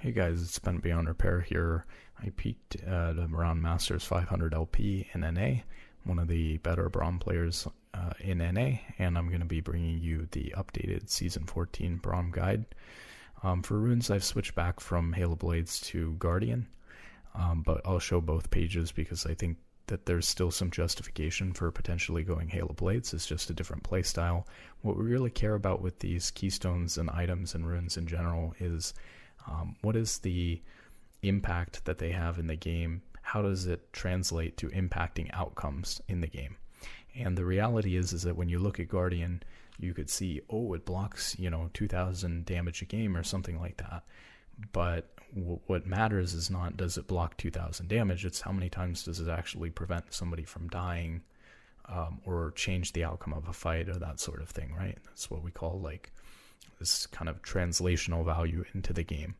Hey guys, it's been Beyond Repair here. I peaked at around Masters 500 LP in NA, one of the better Braum players in NA, and I'm going to be bringing you the updated Season 14 Braum guide. For runes, I've switched back from Hail of Blades to Guardian, but I'll show both pages because I think that there's still some justification for potentially going Hail of Blades. It's just a different playstyle. What we really care about with these keystones and items and runes in general is what is the impact that they have in the game? How does it translate to impacting outcomes in the game? And the reality is that when you look at Guardian, you could see, oh, it blocks, 2,000 damage a game or something like that. But what matters is not does it block 2,000 damage, it's how many times does it actually prevent somebody from dying or change the outcome of a fight or that sort of thing, right? That's what we call this kind of translational value into the game.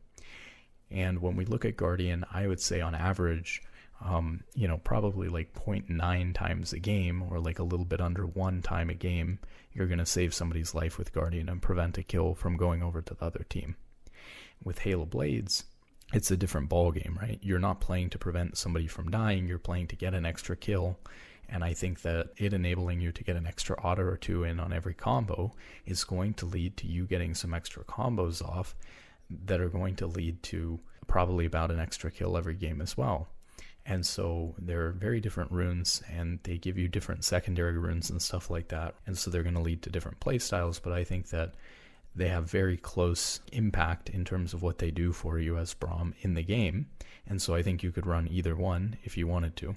And when we look at Guardian, I would say on average, probably 0.9 times a game or a little bit under 1 time a game, you're going to save somebody's life with Guardian and prevent a kill from going over to the other team. With Hail of Blades, it's a different ball game, right? You're not playing to prevent somebody from dying, you're playing to get an extra kill. And I think that it enabling you to get an extra auto or two in on every combo is going to lead to you getting some extra combos off that are going to lead to probably about an extra kill every game as well. And so they're very different runes and they give you different secondary runes and stuff like that. And so they're going to lead to different play styles, but I think that they have very close impact in terms of what they do for you as Braum in the game. And so I think you could run either one if you wanted to.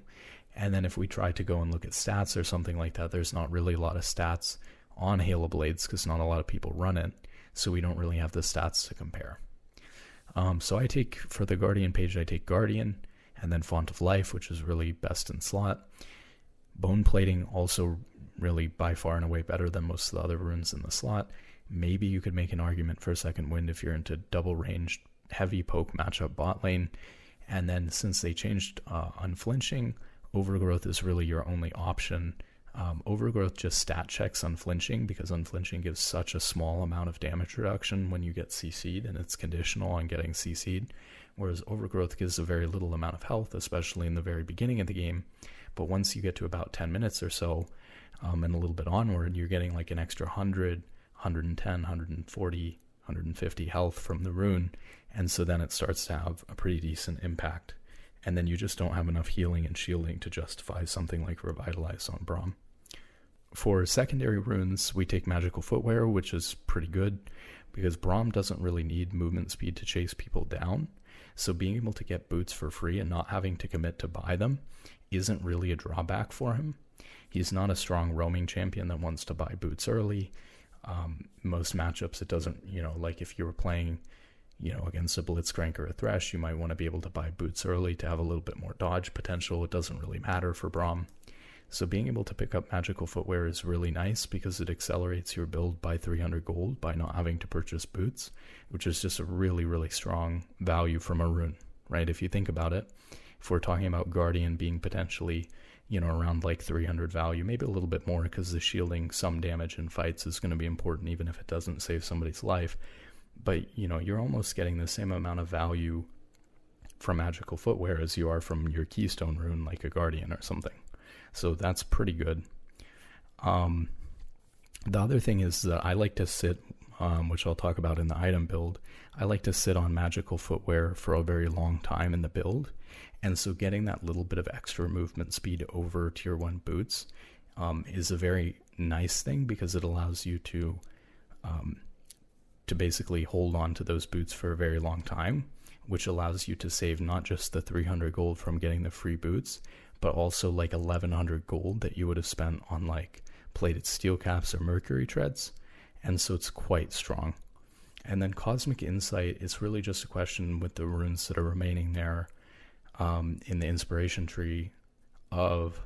And then if we try to go and look at stats or something like that, there's not really a lot of stats on Hail of Blades because not a lot of people run it. So we don't really have the stats to compare. So I take, for the Guardian page, I take Guardian and then Font of Life, which is really best in slot. Bone Plating also really by far and away better than most of the other runes in the slot. Maybe you could make an argument for Second Wind if you're into double ranged heavy poke matchup bot lane. And then since they changed Unflinching, Overgrowth is really your only option. Overgrowth just stat checks Unflinching because Unflinching gives such a small amount of damage reduction when you get CC'd, and it's conditional on getting CC'd, whereas Overgrowth gives a very little amount of health, especially in the very beginning of the game. But once you get to about 10 minutes or so, and a little bit onward, you're getting an extra 100, 110, 140, 150 health from the rune, and so then it starts to have a pretty decent impact. And then you just don't have enough healing and shielding to justify something like Revitalize on Braum. For secondary runes, we take Magical Footwear, which is pretty good because Braum doesn't really need movement speed to chase people down. So being able to get boots for free and not having to commit to buy them isn't really a drawback for him. He's not a strong roaming champion that wants to buy boots early. Most matchups, it doesn't, if you were playing against a Blitzcrank or a Thresh, you might want to be able to buy boots early to have a little bit more dodge potential. It doesn't really matter for Braum. So being able to pick up Magical Footwear is really nice because it accelerates your build by 300 gold by not having to purchase boots, which is just a really, really strong value from a rune, right? If you think about it, if we're talking about Guardian being potentially, around 300 value, maybe a little bit more because the shielding some damage in fights is going to be important even if it doesn't save somebody's life. But, you're almost getting the same amount of value from Magical Footwear as you are from your Keystone rune, like a Guardian or something. So that's pretty good. The other thing is that I like to sit, which I'll talk about in the item build, I like to sit on Magical Footwear for a very long time in the build. And so getting that little bit of extra movement speed over Tier 1 boots is a very nice thing because it allows you to basically hold on to those boots for a very long time, which allows you to save not just the 300 gold from getting the free boots, but also 1100 gold that you would have spent on plated steel caps or mercury treads. And so it's quite strong. And then Cosmic Insight is really just a question with the runes that are remaining there in the inspiration tree of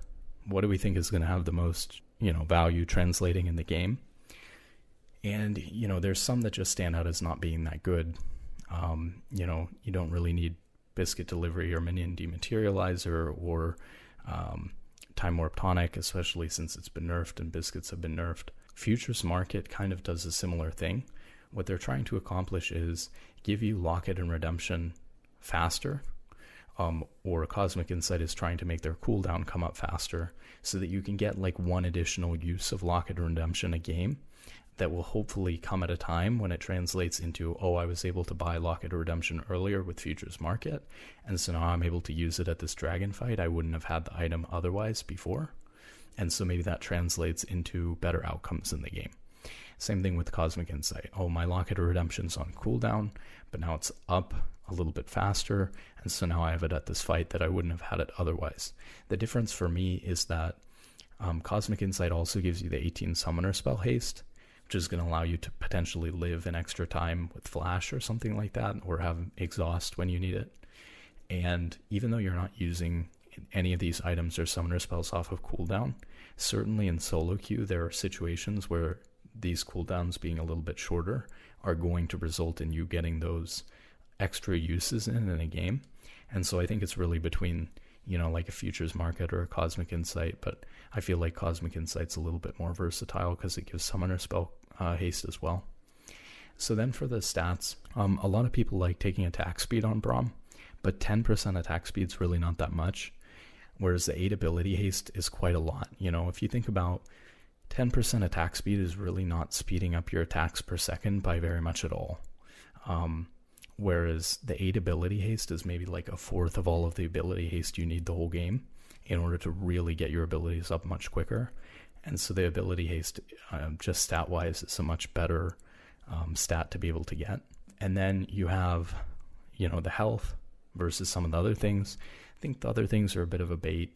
what do we think is going to have the most, value translating in the game. And, there's some that just stand out as not being that good. You don't really need Biscuit Delivery or Minion Dematerializer or Time Warp Tonic, especially since it's been nerfed and biscuits have been nerfed. Futures Market kind of does a similar thing What they're trying to accomplish is give you Locket and Redemption faster, or Cosmic Insight is trying to make their cooldown come up faster so that you can get like one additional use of Locket and Redemption a game that will hopefully come at a time when it translates into, oh, I was able to buy Locket or Redemption earlier with Futures Market, and so now I'm able to use it at this dragon fight. I wouldn't have had the item otherwise before. And so maybe that translates into better outcomes in the game. Same thing with Cosmic Insight. Oh, my Locket or Redemption's on cooldown, but now it's up a little bit faster, and so now I have it at this fight that I wouldn't have had it otherwise. The difference for me is that Cosmic Insight also gives you the 18 Summoner spell haste, which is going to allow you to potentially live an extra time with Flash or something like that, or have Exhaust when you need it. And even though you're not using any of these items or Summoner spells off of cooldown, certainly in solo queue there are situations where these cooldowns being a little bit shorter are going to result in you getting those extra uses in a game. And so I think it's really between, like a Futures Market or a Cosmic Insight, but I feel like Cosmic Insight's a little bit more versatile because it gives Summoner spell haste as well. So then for the stats, a lot of people like taking attack speed on Braum, but 10% attack speed's really not that much, whereas the 8 ability haste is quite a lot. If you think about 10% attack speed is really not speeding up your attacks per second by very much at all. Whereas the 8 ability haste is maybe like a fourth of all of the ability haste you need the whole game in order to really get your abilities up much quicker. And so the ability haste, just stat-wise, is a much better stat to be able to get. And then you have, the health versus some of the other things. I think the other things are a bit of a bait.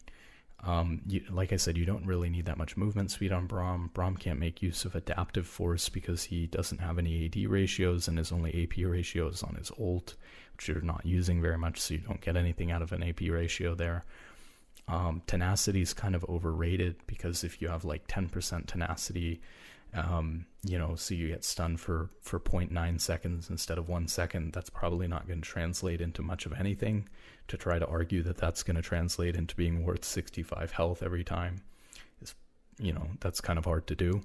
Like I said, you don't really need that much movement speed on Braum. Braum can't make use of Adaptive Force because he doesn't have any AD ratios, and his only AP ratio is on his ult, which you're not using very much, so you don't get anything out of an AP ratio there. Tenacity is kind of overrated because if you have like 10% tenacity, so you get stunned for 0.9 seconds instead of 1 second, that's probably not going to translate into much of anything. To try to argue that that's going to translate into being worth 65 health every time is, that's kind of hard to do.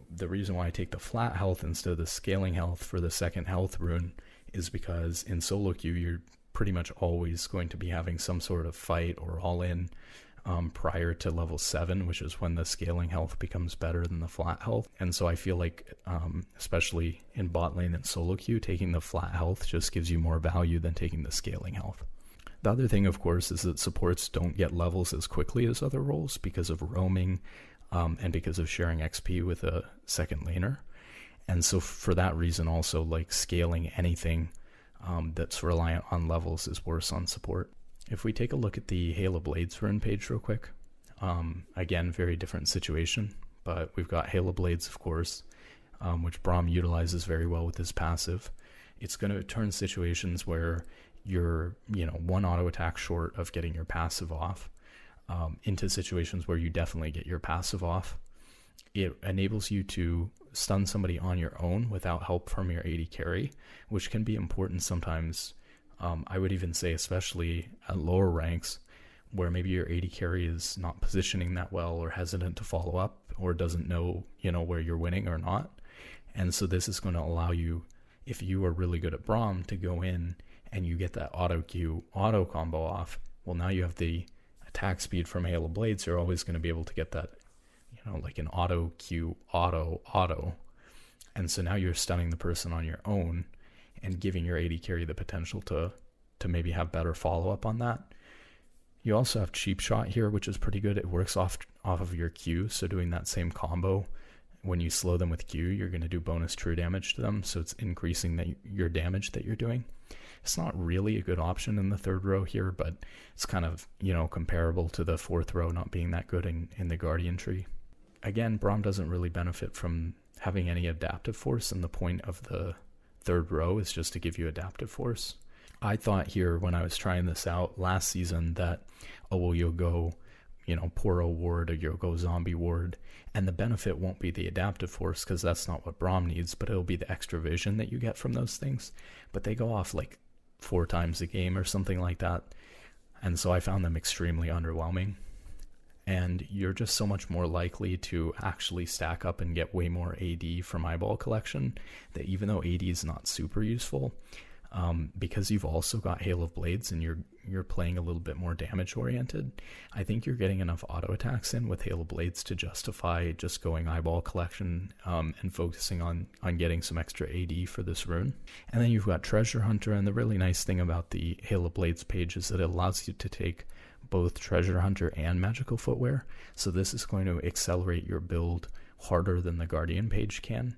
The reason why I take the flat health instead of the scaling health for the second health rune is because in solo queue, you're pretty much always going to be having some sort of fight or all-in prior to level 7, which is when the scaling health becomes better than the flat health. And so I feel like, especially in bot lane and solo queue, taking the flat health just gives you more value than taking the scaling health. The other thing, of course, is that supports don't get levels as quickly as other roles because of roaming and because of sharing XP with a second laner. And so for that reason also, like scaling anything that's reliant on levels is worse on support. If we take a look at the Hail of Blades rune page real quick, again, very different situation, but we've got Hail of Blades, of course, which Braum utilizes very well with his passive. It's going to turn situations where you're, one auto attack short of getting your passive off into situations where you definitely get your passive off. It enables you to stun somebody on your own without help from your AD carry, which can be important sometimes. I would even say especially at lower ranks where maybe your AD carry is not positioning that well or hesitant to follow up or doesn't know, where you're winning or not. And so this is going to allow you, if you are really good at Braum, to go in and you get that auto combo off. Well, now you have the attack speed from Hail of Blades. You're always going to be able to get that, like an auto Q, auto. And so now you're stunning the person on your own and giving your AD carry the potential to maybe have better follow-up on that. You also have Cheap Shot here, which is pretty good. It works off of your Q, so doing that same combo, when you slow them with Q, you're going to do bonus true damage to them, so it's increasing your damage that you're doing. It's not really a good option in the third row here, but it's kind of, comparable to the fourth row not being that good in the Guardian tree. Again, Braum doesn't really benefit from having any adaptive force, and the point of the third row is just to give you adaptive force. I thought here when I was trying this out last season that, you'll go, Poro ward or you'll go zombie ward, and the benefit won't be the adaptive force because that's not what Braum needs, but it'll be the extra vision that you get from those things. But they go off like 4 times a game or something like that, and so I found them extremely underwhelming. and you're just so much more likely to actually stack up and get way more AD from eyeball collection, that even though AD is not super useful, because you've also got Hail of Blades and you're playing a little bit more damage oriented, I think you're getting enough auto attacks in with Hail of Blades to justify just going eyeball collection and focusing on getting some extra AD for this rune. And then you've got Treasure Hunter, and the really nice thing about the Hail of Blades page is that it allows you to take both Treasure Hunter and Magical Footwear, so this is going to accelerate your build harder than the Guardian page can,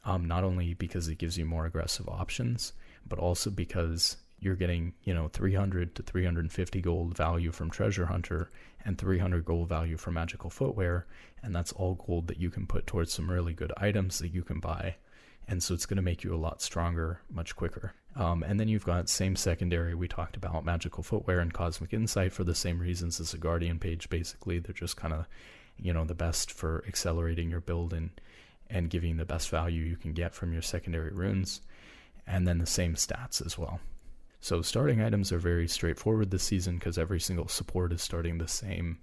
not only because it gives you more aggressive options, but also because you're getting, 300 to 350 gold value from Treasure Hunter and 300 gold value from Magical Footwear, and that's all gold that you can put towards some really good items that you can buy, and so it's going to make you a lot stronger much quicker. And then you've got same secondary. We talked about Magical Footwear and Cosmic Insight for the same reasons as the Guardian page. Basically, they're just kind of, the best for accelerating your build and giving the best value you can get from your secondary runes. And then the same stats as well. So starting items are very straightforward this season because every single support is starting the same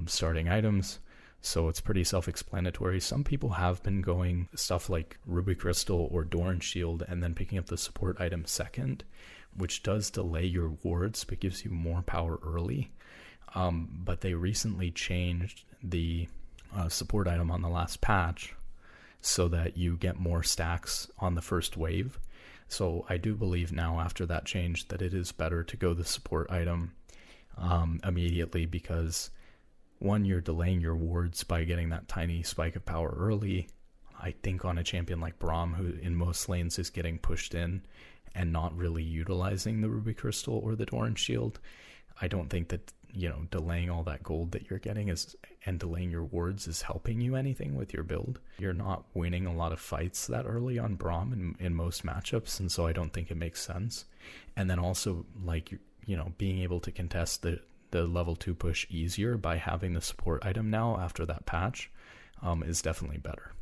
starting items. So it's pretty self-explanatory. Some people have been going stuff like Ruby Crystal or Doran Shield and then picking up the support item second, which does delay your wards but gives you more power early. But they recently changed the support item on the last patch so that you get more stacks on the first wave. So I do believe now after that change that it is better to go the support item immediately, because one, you're delaying your wards by getting that tiny spike of power early. I think on a champion like Braum, who in most lanes is getting pushed in and not really utilizing the Ruby Crystal or the Doran Shield, I don't think that, delaying all that gold that you're getting and delaying your wards is helping you anything with your build. You're not winning a lot of fights that early on Braum in most matchups, and so I don't think it makes sense. And then also, being able to contest the level 2 push easier by having the support item now after that patch is definitely better.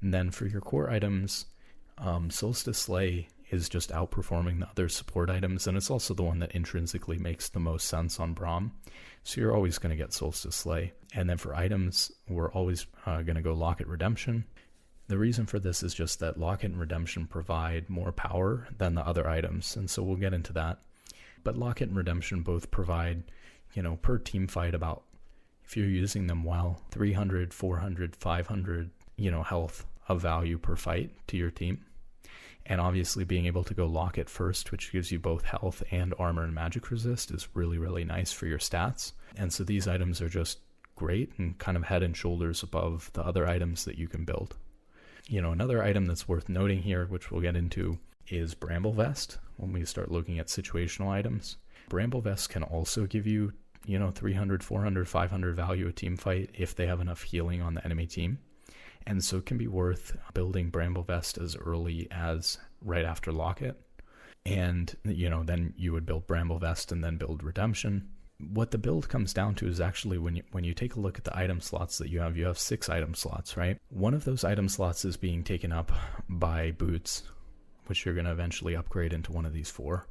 And then for your core items, Solstice Slay is just outperforming the other support items, and it's also the one that intrinsically makes the most sense on Braum. So you're always going to get Solstice Slay. And then for items, we're always going to go Locket Redemption. The reason for this is just that Locket and Redemption provide more power than the other items, and so we'll get into that. But Locket and Redemption both provide, per team fight about, if you're using them well, 300, 400, 500, health of value per fight to your team. And obviously being able to go Locket first, which gives you both health and armor and magic resist, is really, really nice for your stats. And so these items are just great and kind of head and shoulders above the other items that you can build. Another item that's worth noting here, which we'll get into, is Bramble Vest. When we start looking at situational items, Bramble Vest can also give you, 300, 400, 500 value a team fight if they have enough healing on the enemy team. And so it can be worth building Bramble Vest as early as right after Locket. And, then you would build Bramble Vest and then build Redemption. What the build comes down to is actually when you take a look at the item slots that you have 6 item slots, right? One of those item slots is being taken up by boots, which you're going to eventually upgrade into one of these 4.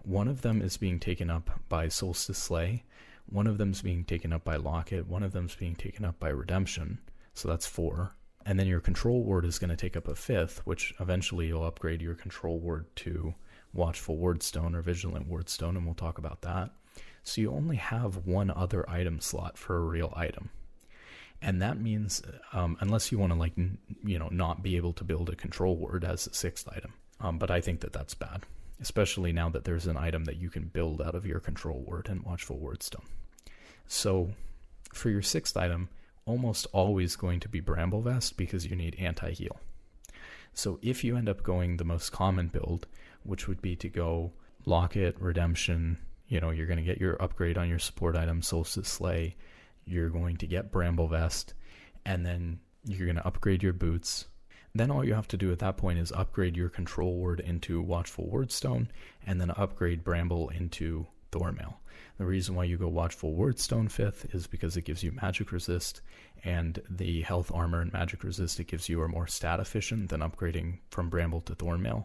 One of them is being taken up by Solstice Slay. One of them is being taken up by Locket. One of them is being taken up by Redemption. So that's 4. And then your control ward is going to take up a 5th, which eventually you'll upgrade your control ward to Watchful Wardstone or Vigilant Wardstone, and we'll talk about that. So you only have one other item slot for a real item. And that means, unless you want to not be able to build a control ward as a 6th item. But I think that that's bad, especially now that there's an item that you can build out of your control ward and Watchful Wardstone. So for your 6th item, almost always going to be Bramble Vest because you need anti-heal. So if you end up going the most common build, which would be to go Locket, Redemption, you're going to get your upgrade on your support item, Solstice Slay, you're going to get Bramble Vest, and then you're going to upgrade your boots. Then all you have to do at that point is upgrade your control ward into Watchful Wardstone, and then upgrade Bramble into Thornmail. The reason why you go Watchful Wardstone 5th is because it gives you magic resist, and the health, armor, and magic resist it gives you are more stat efficient than upgrading from Bramble to Thornmail.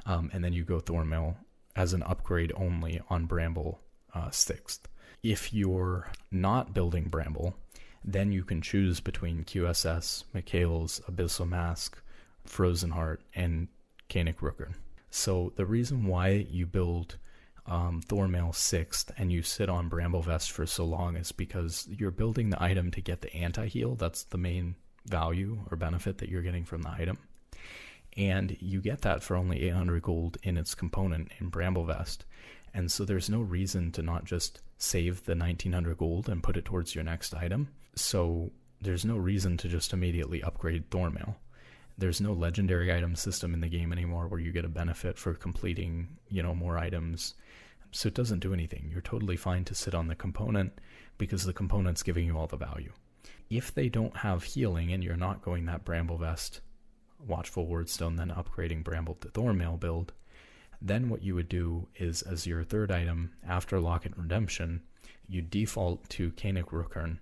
And then you go Thornmail as an upgrade only on Bramble 6th. If you're not building Bramble, then you can choose between QSS, Mikhail's, Abyssal Mask, Frozen Heart, and Canik Rookern. So the reason why you build Thormail 6th and you sit on Bramble Vest for so long is because you're building the item to get the anti-heal. That's the main value or benefit that you're getting from the item. And you get that for only 800 gold in its component in Bramble Vest. And so there's no reason to not just save the 1900 gold and put it towards your next item. So there's no reason to just immediately upgrade Thormail. There's no legendary item system in the game anymore where you get a benefit for completing, more items. So it doesn't do anything. You're totally fine to sit on the component because the component's giving you all the value. If they don't have healing and you're not going that Bramble Vest, Watchful Wardstone, then upgrading Bramble to Thormail build, then what you would do is, as your third item after Locket Redemption, you default to Canik Rookern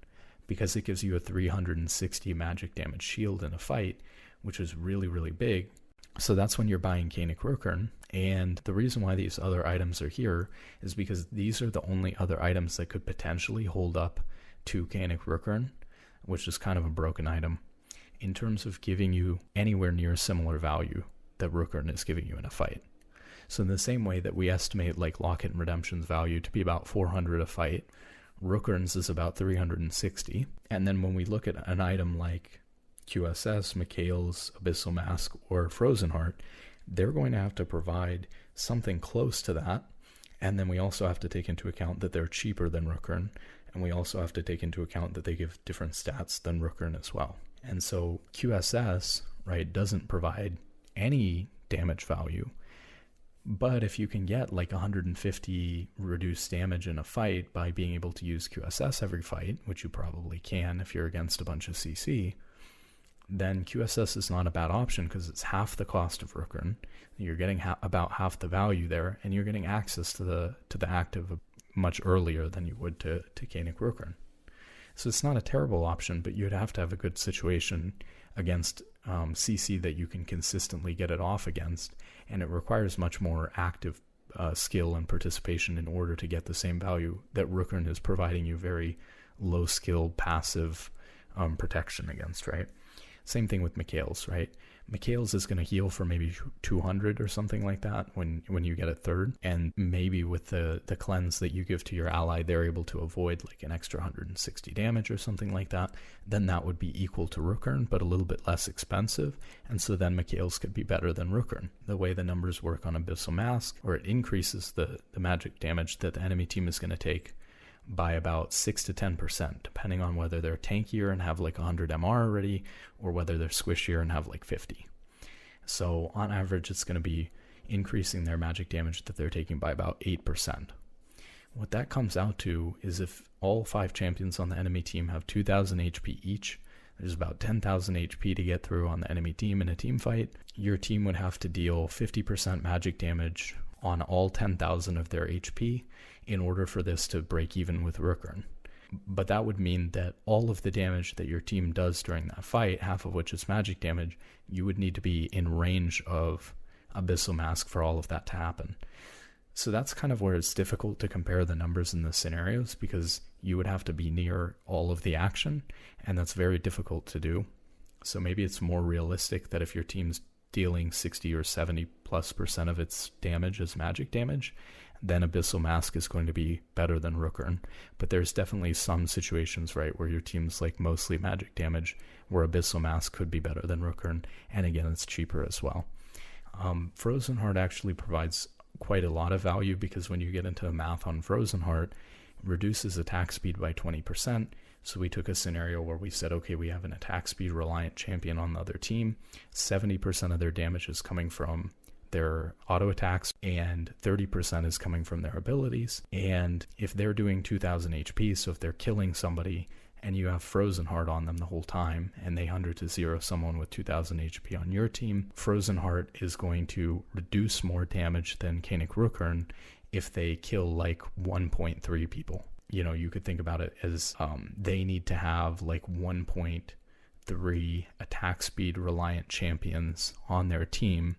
because it gives you a 360 magic damage shield in a fight, which is really, really big. So that's when you're buying Canik Rookern. And the reason why these other items are here is because these are the only other items that could potentially hold up to Canik Rookern, which is kind of a broken item, in terms of giving you anywhere near similar value that Rookern is giving you in a fight. So in the same way that we estimate like Locket and Redemption's value to be about 400 a fight, Rookern's is about 360. And then when we look at an item like QSS, Mikhail's, Abyssal Mask, or Frozen Heart, they're going to have to provide something close to that. And then we also have to take into account that they're cheaper than Rookern. And we also have to take into account that they give different stats than Rookern as well. And so QSS, right, doesn't provide any damage value. But if you can get like 150 reduced damage in a fight by being able to use QSS every fight, which you probably can if you're against a bunch of CC, then QSS is not a bad option because it's half the cost of Rookern. You're getting about half the value there, and you're getting access to the active much earlier than you would to Canik Rookern. So it's not a terrible option, but you'd have to have a good situation against CC that you can consistently get it off against, and it requires much more active skill and participation in order to get the same value that Rookern is providing you very low skill passive protection against, right? Same thing with Mikhail's, right? Mikhail's is going to heal for maybe 200 or something like that when you get a third, and maybe with the cleanse that you give to your ally, they're able to avoid like an extra 160 damage or something like that. Then that would be equal to Rookern, but a little bit less expensive, and so then Mikhail's could be better than Rookern. The way the numbers work on Abyssal Mask, or it increases the magic damage that the enemy team is going to take by about 6 to 10%, depending on whether they're tankier and have like 100 MR already, or whether they're squishier and have like 50. So on average, it's going to be increasing their magic damage that they're taking by about 8%. What that comes out to is if all 5 champions on the enemy team have 2,000 HP each, there's about 10,000 HP to get through on the enemy team in a team fight. Your team would have to deal 50% magic damage on all 10,000 of their HP in order for this to break even with Rookern. But that would mean that all of the damage that your team does during that fight, half of which is magic damage, you would need to be in range of Abyssal Mask for all of that to happen. So that's kind of where it's difficult to compare the numbers in the scenarios, because you would have to be near all of the action, and that's very difficult to do. So maybe it's more realistic that if your team's dealing 60 or 70+% of its damage as magic damage, then Abyssal Mask is going to be better than Rookern. But there's definitely some situations, right, where your team's like mostly magic damage, where Abyssal Mask could be better than Rookern, and again, it's cheaper as well. Frozen Heart actually provides quite a lot of value, because when you get into the math on Frozen Heart, it reduces attack speed by 20%. So we took a scenario where we said, okay, we have an attack speed reliant champion on the other team. 70% of their damage is coming from their auto attacks, and 30% is coming from their abilities. And if they're doing 2,000 HP, so if they're killing somebody and you have Frozen Heart on them the whole time, and they 100 to 0 someone with 2,000 HP on your team, Frozen Heart is going to reduce more damage than Canik Rookern if they kill like 1.3 people. You know, you could think about it as they need to have like 1.3 attack speed reliant champions on their team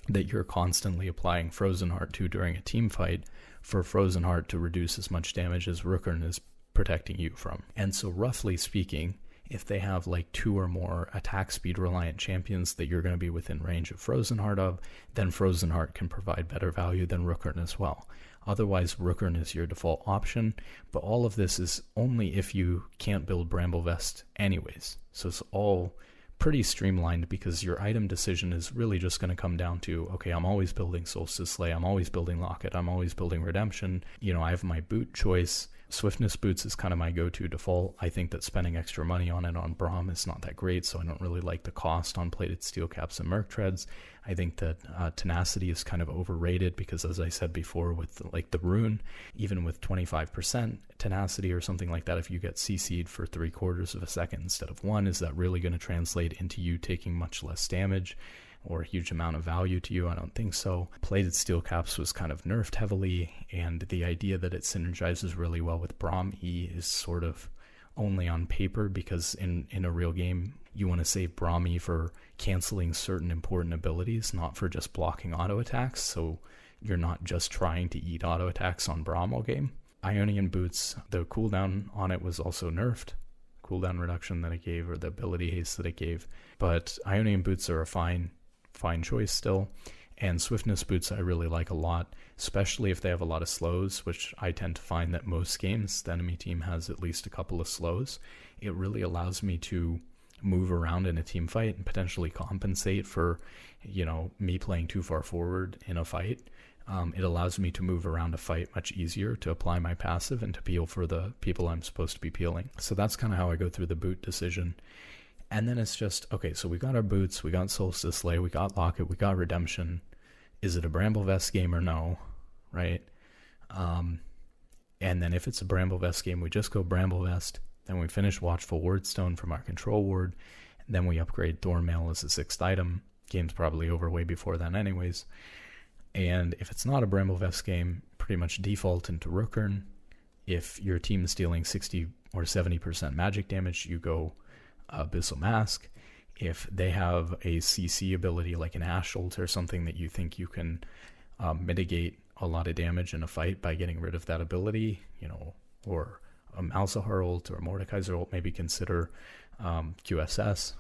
that you're constantly applying Frozen Heart to during a team fight for Frozen Heart to reduce as much damage as Rune is protecting you from. And so roughly speaking, if they have like 2 or more attack speed reliant champions that you're going to be within range of Frozen Heart of, then Frozen Heart can provide better value than Rune as well. Otherwise, Rune is your default option, but all of this is only if you can't build Bramble Vest anyways. So it's all pretty streamlined because your item decision is really just going to come down to, okay, I'm always building Solstice Slay, I'm always building Locket, I'm always building Redemption. You know, I have my boot choice. Swiftness boots is kind of my go-to default. I think that spending extra money on it on Braum is not that great, so I don't really like the cost on plated steel caps and Merc treads. I think that tenacity is kind of overrated because, as I said before, with like the Rune, even with 25% tenacity or something like that, if you get CC'd for 3/4 of a second instead of 1, is that really going to translate into you taking much less damage or a huge amount of value to you? I don't think so. Plated steel caps was kind of nerfed heavily, and the idea that it synergizes really well with Braum E is sort of only on paper, because in a real game you want to save Braum E for canceling certain important abilities, not for just blocking auto attacks, so you're not just trying to eat auto attacks on Braum all game. Ionian boots, the cooldown on it was also nerfed, cooldown reduction that it gave, or the ability haste that it gave, but Ionian boots are a fine choice still. And swiftness boots I really like a lot, especially if they have a lot of slows, which I tend to find that most games the enemy team has at least a couple of slows. It really allows me to move around in a team fight and potentially compensate for, you know, me playing too far forward in a fight. It allows me to move around a fight much easier, to apply my passive and to peel for the people I'm supposed to be peeling. So that's kind of how I go through the boot decision. And then it's just, okay, so we got our boots, we got Solstice Slay, we got Locket, we got Redemption. Is it a Bramble Vest game or no, right? And then if it's a Bramble Vest game, we just go Bramble Vest. Then we finish Watchful Wardstone from our control ward. And then we upgrade Thornmail as a 6th item. Game's probably over way before then anyways. And if it's not a Bramble Vest game, pretty much default into Rune. If your team is dealing 60 or 70% magic damage, you go Abyssal Mask. If they have a CC ability like an Ashold or something that you think you can mitigate a lot of damage in a fight by getting rid of that ability, you know, or a Malzahar ult or a Mordekaiser ult, maybe consider QSS.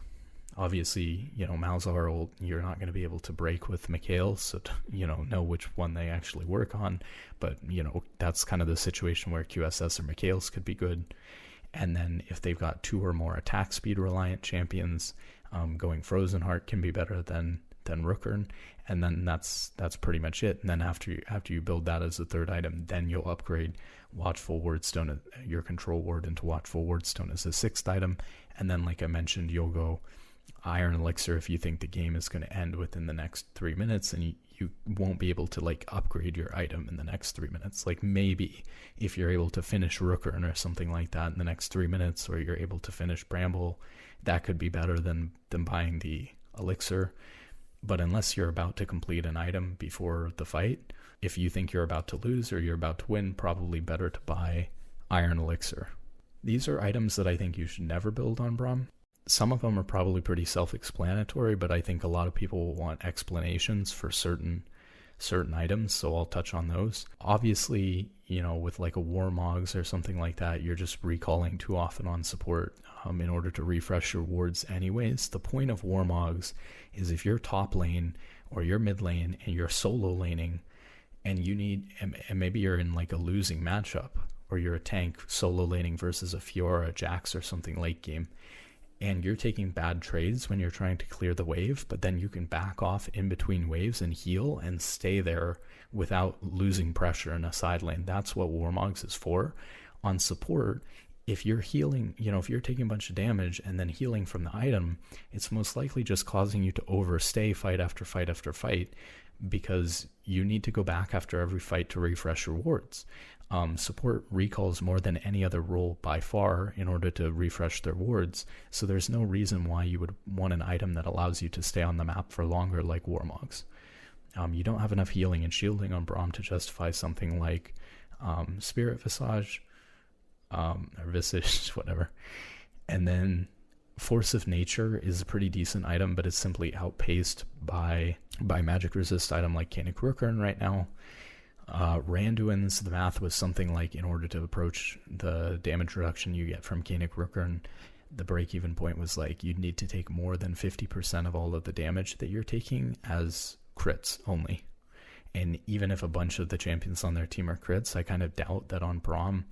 Obviously, you know, Malzahar ult, you're not going to be able to break with Mikhail, so know which one they actually work on. But, you know, that's kind of the situation where QSS or Mikhail's could be good. And then if they've got 2 or more attack speed reliant champions, going Frozen Heart can be better than Rune. And then that's pretty much it. And then after you build that as a 3rd item, then you'll upgrade Watchful Wardstone, your control ward, into Watchful Wardstone as a 6th item. And then, like I mentioned, you'll go Iron Elixir if you think the game is going to end within the next 3 minutes, and you won't be able to like upgrade your item in the next 3 minutes. Like maybe if you're able to finish Rune or something like that in the next 3 minutes, or you're able to finish Bramble, that could be better than buying the Elixir. But unless you're about to complete an item before the fight, if you think you're about to lose or you're about to win, probably better to buy Iron Elixir. These are items that I think you should never build on Braum. Some of them are probably pretty self-explanatory, but I think a lot of people will want explanations for certain items, so I'll touch on those. Obviously, you know, with like a Warmogs or something like that, you're just recalling too often on support in order to refresh your wards anyways. The point of Warmogs is if you're top lane or you're mid lane and you're solo laning and you need, and maybe you're in like a losing matchup, or you're a tank solo laning versus a Fiora, Jax or something late game, and you're taking bad trades when you're trying to clear the wave, but then you can back off in between waves and heal and stay there without losing pressure in a side lane. That's what Warmogs is for. On support, if you're healing, you know, if you're taking a bunch of damage and then healing from the item, it's most likely just causing you to overstay fight after fight after fight, because you need to go back after every fight to refresh your wards. Support recalls more than any other role by far in order to refresh their wards, so there's no reason why you would want an item that allows you to stay on the map for longer like Warmogs. You don't have enough healing and shielding on Braum to justify something like Spirit Visage, or Visage, whatever. And then Force of Nature is a pretty decent item, but it's simply outpaced by magic resist item like Canic Rookern right now. Randuin's, the math was something like, in order to approach the damage reduction you get from Canic Rookern, the break-even point was like you'd need to take more than 50% of all of the damage that you're taking as crits only. And even if a bunch of the champions on their team are crits, I kind of doubt that on Braum,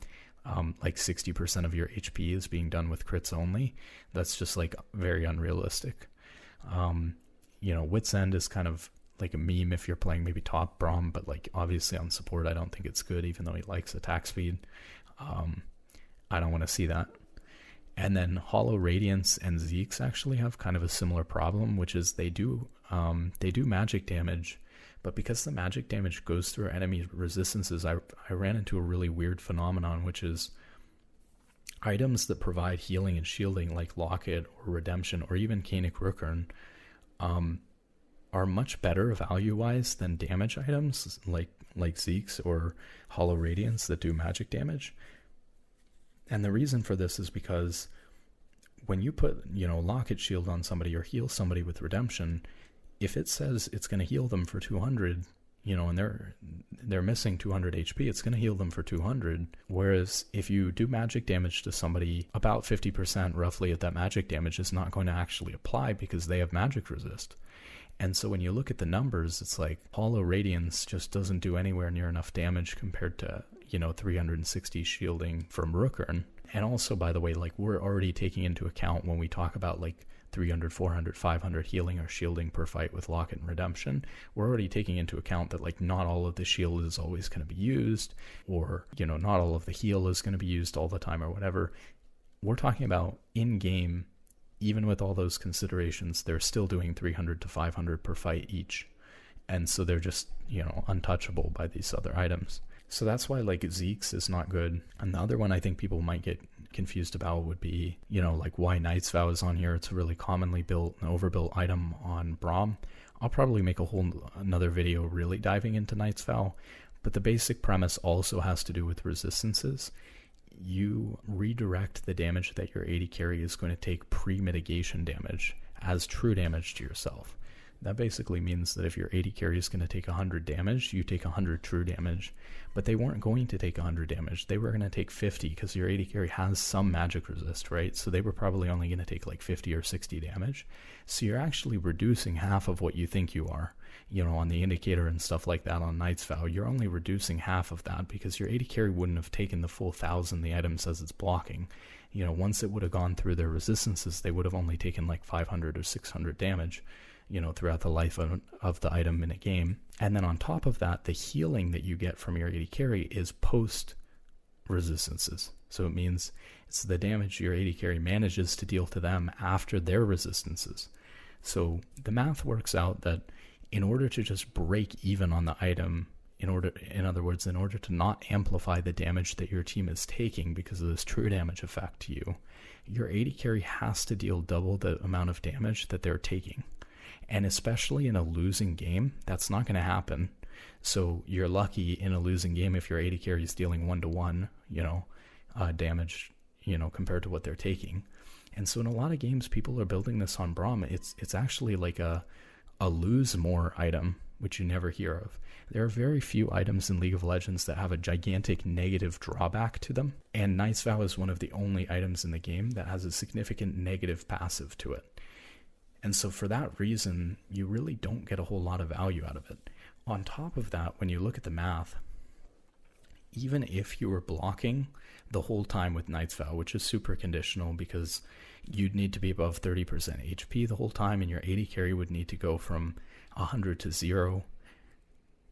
like 60% of your HP is being done with crits only. That's just like very unrealistic. Wit's End is kind of like a meme if you're playing maybe top Braum, but like obviously on support, I don't think it's good, even though he likes attack speed. I don't want to see that. And then Hollow Radiance and Zeke's actually have kind of a similar problem, which is they do magic damage, but because the magic damage goes through enemy resistances, I ran into a really weird phenomenon, which is items that provide healing and shielding like Locket or Redemption or even Canic Rookern are much better value-wise than damage items like Zeke's or Hollow Radiance that do magic damage. And the reason for this is because when you put, Locket Shield on somebody or heal somebody with Redemption, if it says it's going to heal them for 200, and they're missing 200 HP, it's going to heal them for 200. Whereas if you do magic damage to somebody, about 50% roughly of that magic damage is not going to actually apply because they have magic resist. And so when you look at the numbers, it's like Hollow Radiance just doesn't do anywhere near enough damage compared to, 360 shielding from Rookern. And also, by the way, like we're already taking into account when we talk about like 300, 400, 500 healing or shielding per fight with Locket and Redemption, we're already taking into account that like not all of the shield is always going to be used, or, not all of the heal is going to be used all the time or whatever. We're talking about in-game, even with all those considerations, they're still doing 300 to 500 per fight each. And so they're just, untouchable by these other items. So that's why like Zeke's is not good. And the other one I think people might get confused about would be, like why Knight's Vow is on here. It's a really commonly built and overbuilt item on Braum. I'll probably make another video really diving into Knight's Vow. But the basic premise also has to do with resistances. You redirect the damage that your AD carry is going to take pre-mitigation damage as true damage to yourself. That basically means that if your AD carry is going to take 100 damage, you take 100 true damage. But they weren't going to take 100 damage. They were going to take 50 because your AD carry has some magic resist, right? So they were probably only going to take like 50 or 60 damage. So you're actually reducing half of what you think you are. On the indicator and stuff like that on Knight's Vow, you're only reducing half of that because your AD carry wouldn't have taken the full 1,000 the item says it's blocking. Once it would have gone through their resistances, they would have only taken like 500 or 600 damage, throughout the life of the item in a game. And then on top of that, the healing that you get from your AD carry is post resistances. So it means it's the damage your AD carry manages to deal to them after their resistances. So the math works out that in order to just break even on the item, in other words, in order to not amplify the damage that your team is taking because of this true damage effect to you, your AD carry has to deal double the amount of damage that they're taking. And especially in a losing game, that's not going to happen. So you're lucky in a losing game if your AD carry is dealing 1-to-1, damage, compared to what they're taking. And so in a lot of games, people are building this on Braum. It's actually like a lose more item, which you never hear of. There are very few items in League of Legends that have a gigantic negative drawback to them. And Knight's Vow is one of the only items in the game that has a significant negative passive to it. And so for that reason, you really don't get a whole lot of value out of it. On top of that, when you look at the math, even if you were blocking the whole time with Knight's Vow, which is super conditional because you'd need to be above 30% HP the whole time, and your AD carry would need to go from 100 to 0,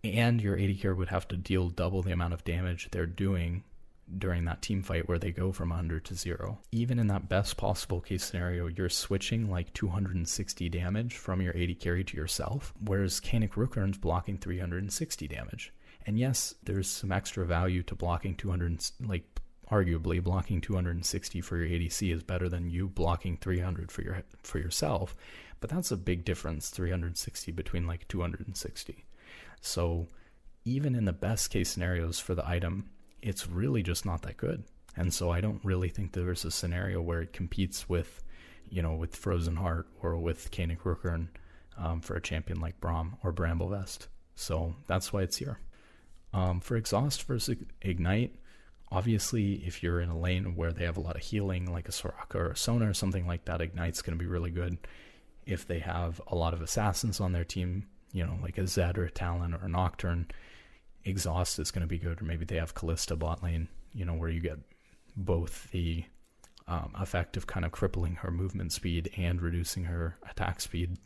and your AD carry would have to deal double the amount of damage they're doing during that team fight where they go from 100 to 0. Even in that best possible case scenario, you're switching like 260 damage from your AD carry to yourself, whereas Canic Rookern's blocking 360 damage. And yes, there's some extra value to blocking 200, like arguably blocking 260 for your ADC is better than you blocking 300 for yourself, but that's a big difference, 360 between like 260. So even in the best case scenarios for the item, it's really just not that good. And so I don't really think there's a scenario where it competes with, with Frozen Heart or with Koenig Rückern for a champion like Braum or Bramblevest. So that's why it's here. For Exhaust versus Ignite, obviously if you're in a lane where they have a lot of healing, like a Soraka or a Sona or something like that, Ignite's going to be really good. If they have a lot of assassins on their team, like a Zed or a Talon or a Nocturne, Exhaust is going to be good. Or maybe they have Callista bot lane, where you get both the effect of kind of crippling her movement speed and reducing her attack speed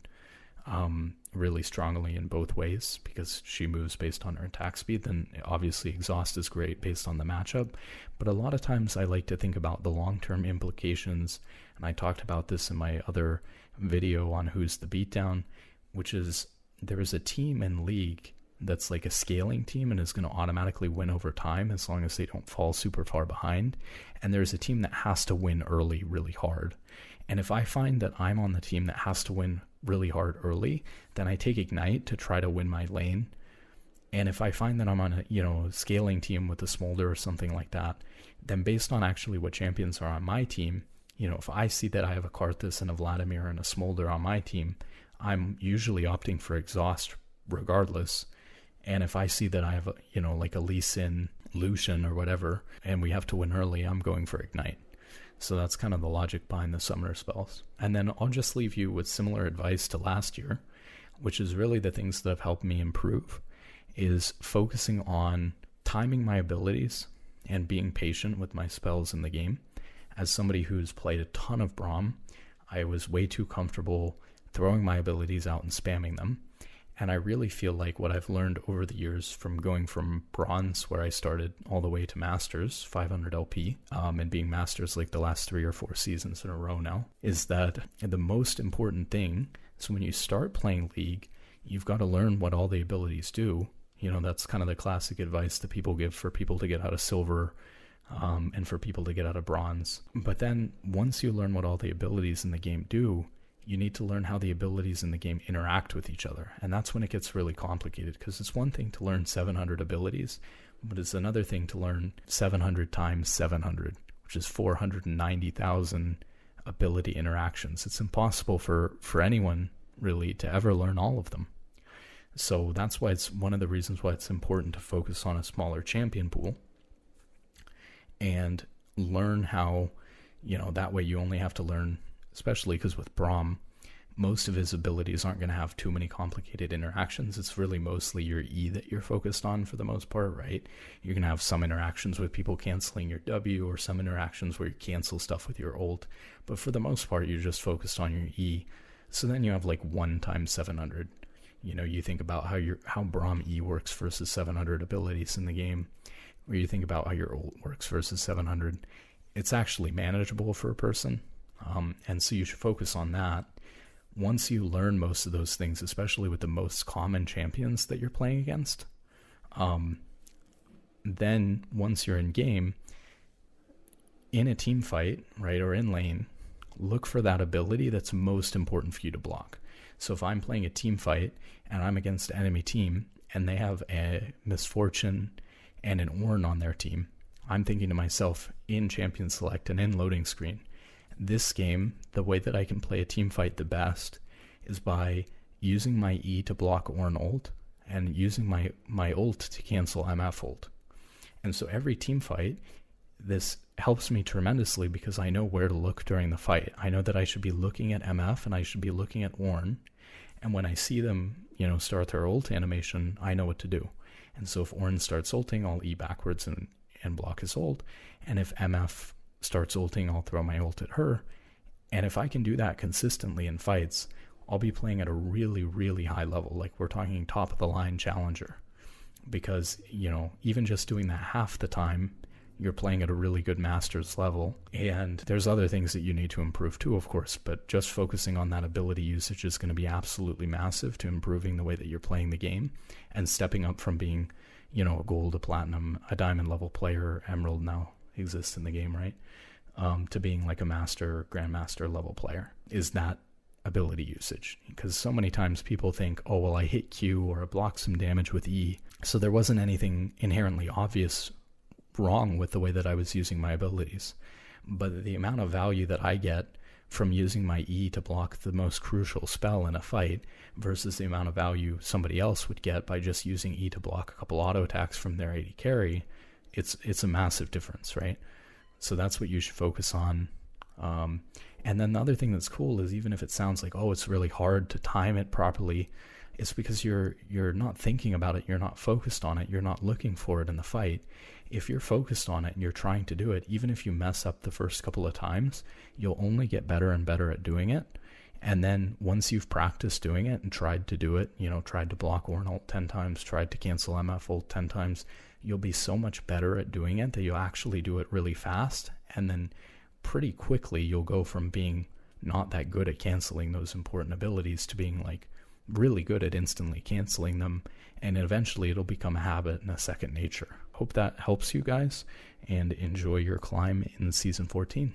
really strongly in both ways, because she moves based on her attack speed. Then obviously Exhaust is great based on the matchup, but a lot of times I like to think about the long-term implications, and I talked about this in my other video on Who's the Beatdown, which is there is a team in League that's like a scaling team and is going to automatically win over time as long as they don't fall super far behind, and there's a team that has to win early really hard. And if I find that I'm on the team that has to win really hard early, then I take Ignite to try to win my lane. And if I find that I'm on a scaling team with a Smolder or something like that, then based on actually what champions are on my team, if I see that I have a Karthus and a Vladimir and a Smolder on my team, I'm usually opting for Exhaust regardless. And if I see that I have like a Lee Sin, Lucian or whatever, and we have to win early, I'm going for Ignite. So that's kind of the logic behind the summoner spells. And then I'll just leave you with similar advice to last year, which is really the things that have helped me improve, is focusing on timing my abilities and being patient with my spells in the game. As somebody who's played a ton of Braum, I was way too comfortable throwing my abilities out and spamming them. And I really feel like what I've learned over the years from going from Bronze, where I started, all the way to Masters, 500 LP, and being Masters like the last 3 or 4 seasons in a row now, is that the most important thing is when you start playing League, you've got to learn what all the abilities do. That's kind of the classic advice that people give for people to get out of Silver and for people to get out of Bronze. But then once you learn what all the abilities in the game do, you need to learn how the abilities in the game interact with each other. And that's when it gets really complicated, because it's one thing to learn 700 abilities, but it's another thing to learn 700 times 700, which is 490,000 ability interactions. It's impossible for anyone really to ever learn all of them. So that's why it's one of the reasons why it's important to focus on a smaller champion pool and learn how, that way you only have to learn, especially because with Braum, most of his abilities aren't going to have too many complicated interactions. It's really mostly your E that you're focused on for the most part, right? You're going to have some interactions with people canceling your W, or some interactions where you cancel stuff with your ult. But for the most part, you're just focused on your E. So then you have like 1 times 700. You think about how Braum E works versus 700 abilities in the game, or you think about how your ult works versus 700. It's actually manageable for a person. And so you should focus on that. Once you learn most of those things, especially with the most common champions that you're playing against, then once you're in game, in a team fight, right, or in lane, look for that ability that's most important for you to block. So if I'm playing a team fight and I'm against an enemy team and they have a Misfortune and an Ornn on their team, I'm thinking to myself in Champion Select and in Loading Screen, this game, the way that I can play a team fight the best is by using my E to block Ornn ult and using my ult to cancel MF ult. And so every team fight, this helps me tremendously because I know where to look during the fight. I know that I should be looking at MF and I should be looking at Ornn. And when I see them, start their ult animation, I know what to do. And so if Ornn starts ulting, I'll E backwards and block his ult. And if MF starts ulting, I'll throw my ult at her. And if I can do that consistently in fights, I'll be playing at a really, really high level. Like we're talking top of the line challenger. Because, even just doing that half the time, you're playing at a really good Masters level. And there's other things that you need to improve too, of course, but just focusing on that ability usage is going to be absolutely massive to improving the way that you're playing the game and stepping up from being, a gold, a platinum, a diamond level player. Emerald now exists in the game, right? To being like a master, grandmaster level player is that ability usage. Because so many times people think, oh, well, I hit Q or I blocked some damage with E. So there wasn't anything inherently obvious wrong with the way that I was using my abilities. But the amount of value that I get from using my E to block the most crucial spell in a fight versus the amount of value somebody else would get by just using E to block a couple auto attacks from their AD carry, it's a massive difference, right? So that's what you should focus on. And then the other thing that's cool is, even if it sounds like, oh, it's really hard to time it properly, it's because you're not thinking about it, you're not focused on it, you're not looking for it in the fight. If you're focused on it and you're trying to do it, even if you mess up the first couple of times, you'll only get better and better at doing it. And then once you've practiced doing it and tried to do it, tried to block Ornn ult 10 times, tried to cancel MF ult 10 times, you'll be so much better at doing it that you'll actually do it really fast. And then pretty quickly you'll go from being not that good at canceling those important abilities to being like really good at instantly canceling them, and eventually it'll become a habit and a second nature. Hope that helps you guys, and enjoy your climb in season 14.